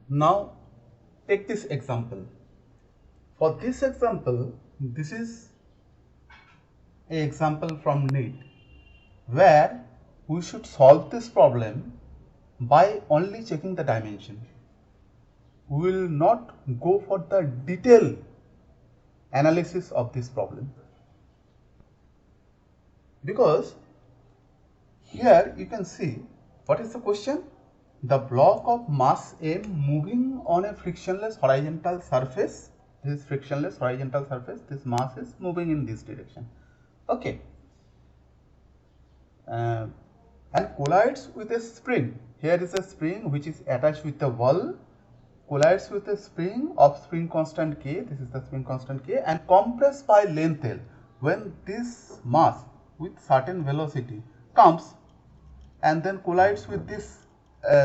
Now take this example. For this example, this is an example from NEET where we should solve this problem by only checking the dimension. We will not go for the detailed analysis of this problem, because here you can see what is the question. The block of mass m moving on a frictionless horizontal surface, this frictionless horizontal surface, this mass is moving in this direction. Okay, uh, and collides with a spring. Here is a spring which is attached with the wall, collides with a spring of spring constant k, this is the spring constant k, and compressed by length L. When this mass with certain velocity comes and then collides with this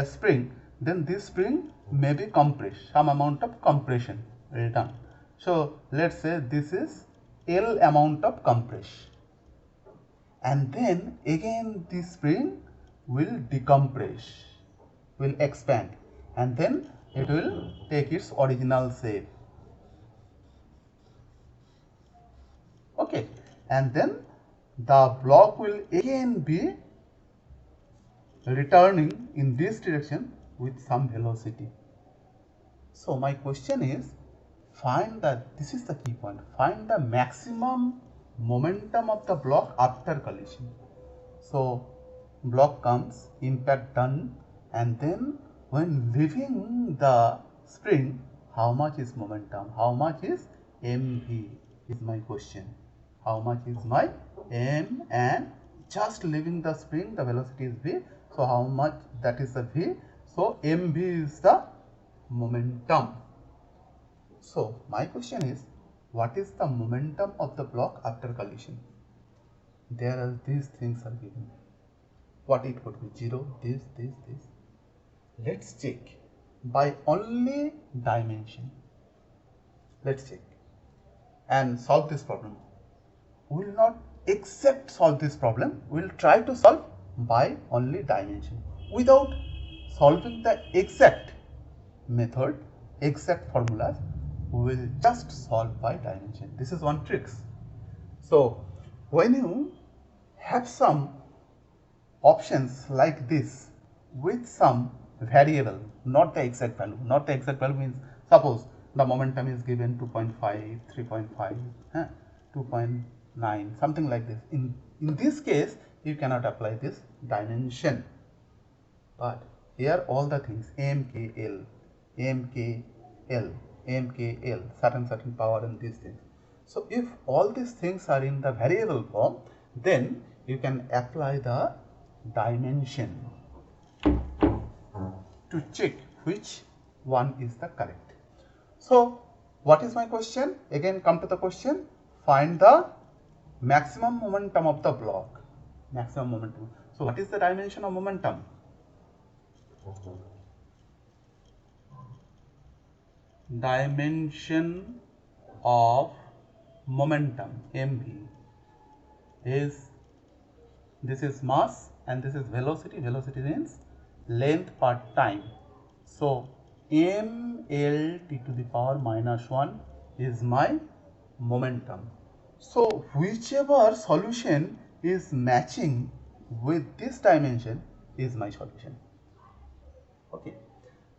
spring, then this spring may be compressed, some amount of compression will done. So let's say this is L amount of compression, and then again this spring will decompress, will expand, and then it will take its original shape. Okay, and then the block will again be returning in this direction with some velocity. So my question is, find that, this is the key point, find the maximum momentum of the block after collision. So block comes, impact done, and then when leaving the spring, how much is momentum, how much is mv is my question. How much is my m, and just leaving the spring the velocity is v, so how much, that is the v, so mv is the momentum. So my question is, what is the momentum of the block after collision? There are these things are given. What it would be? 0, this. Let's check by only dimension. Let's check and solve this problem. We will not exact solve this problem. We will try to solve by only dimension without solving the exact method, exact formulas. We will just solve by dimension. This is one trick. So when you have some options like this with some variable, not the exact value, not the exact value means, suppose the momentum is given 2.5, 3.5, 2.9, something like this. In this case, you cannot apply this dimension. But here all the things, mkl, mkl, mkl, certain power and these things. So if all these things are in the variable form, then you can apply the dimension to check which one is the correct. So what is my question? Again come to the question, find the maximum momentum of the block. Maximum momentum. So what is the dimension of momentum? Dimension of momentum, mv, is, this is mass and this is velocity. Velocity means length per time. So ml t to the power minus 1 is my momentum. So whichever solution is matching with this dimension is my solution. Okay,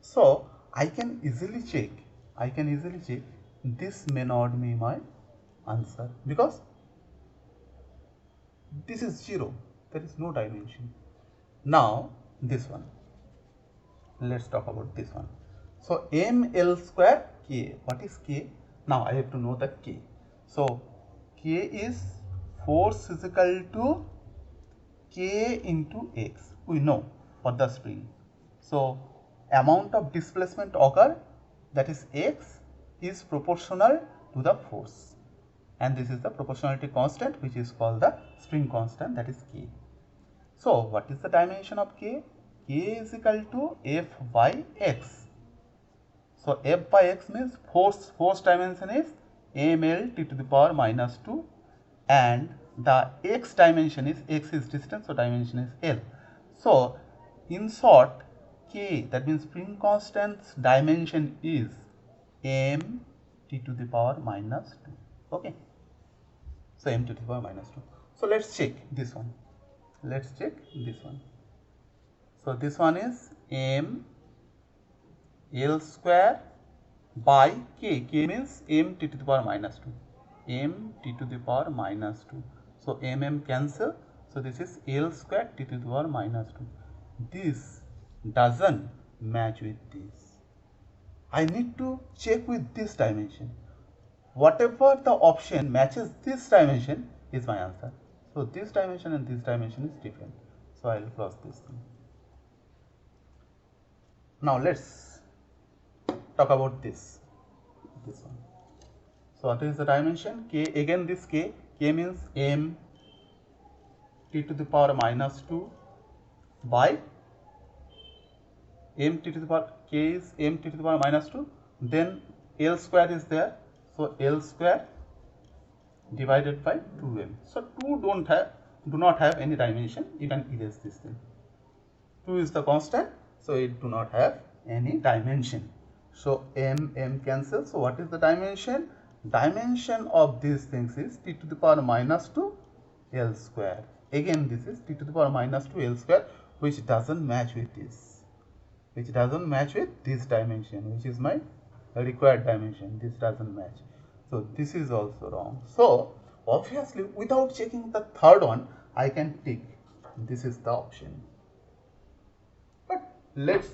so I can easily check, this may not be my answer because this is 0, there is no dimension. Now this one, let's talk about this one. So ml square k, what is k? Now I have to know the k. So k is force is equal to k into x, we know for the spring. So amount of displacement occur, that is x, is proportional to the force, and this is the proportionality constant which is called the spring constant, that is k. So what is the dimension of k? K is equal to f by x. So f by x means force dimension is ml t to the power minus 2, and the x dimension is, x is distance, so dimension is L. So in short, k, that means spring constant's dimension is m t to the power minus 2. Okay, so m to the power minus 2. So let's check this one. Let's check this one. So this one is m L square by k. K means m t to the power minus 2. M t to the power minus 2. So m cancel. So this is L square t to the power minus 2. This doesn't match with this. I need to check with this dimension. Whatever the option matches this dimension is my answer. So this dimension and this dimension is different. So I will cross this thing. Now let's talk about this one. So what is the dimension? K, again this k means m t to the power minus 2 by m t to the power, k is m t to the power minus 2, then L square is there, so L square divided by 2m. So 2 do not have any dimension, you can erase this thing. 2 is the constant, so it do not have any dimension. So m cancel. So what is the dimension? Dimension of these things is t to the power minus 2 L square. Again this is t to the power minus 2 L square, which doesn't match with this. Which doesn't match with this dimension, which is my required dimension. This doesn't match. So this is also wrong. So obviously without checking the third one, I can tick this is the option. But let's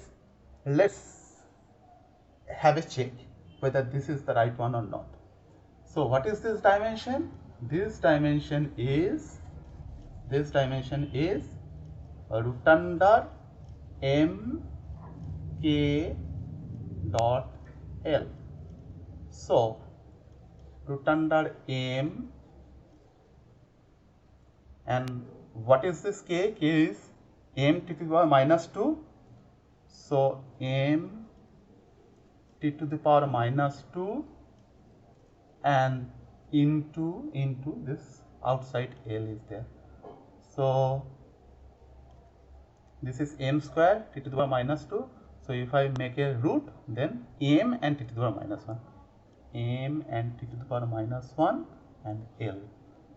have a check whether this is the right one or not. So what is this dimension? This dimension is root under m k dot l. So root under m, and what is this k? K is m t to the power minus 2. So m t to the power minus 2 and into this outside L is there. So this is m square t to the power minus 2. So if I make a root, then m and t to the power minus 1. M and t to the power minus 1 and L.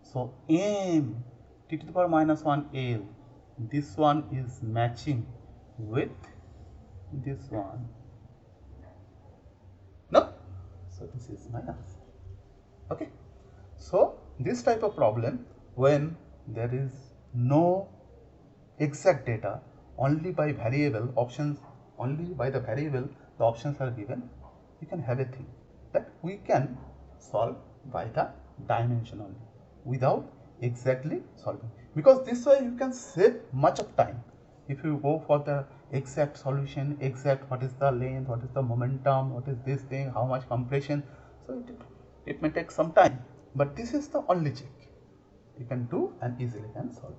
So m t to the power minus 1 L. This one is matching with this one. No? So this is my answer. Okay. So this type of problem, when there is no exact data, only by variable options, only by the variable the options are given, you can have a thing that we can solve by the dimension only without exactly solving, because this way you can save much of time. If you go for the exact solution, exact what is the length, what is the momentum, what is this thing, how much compression, so it may take some time, but this is the only check you can do and easily can solve.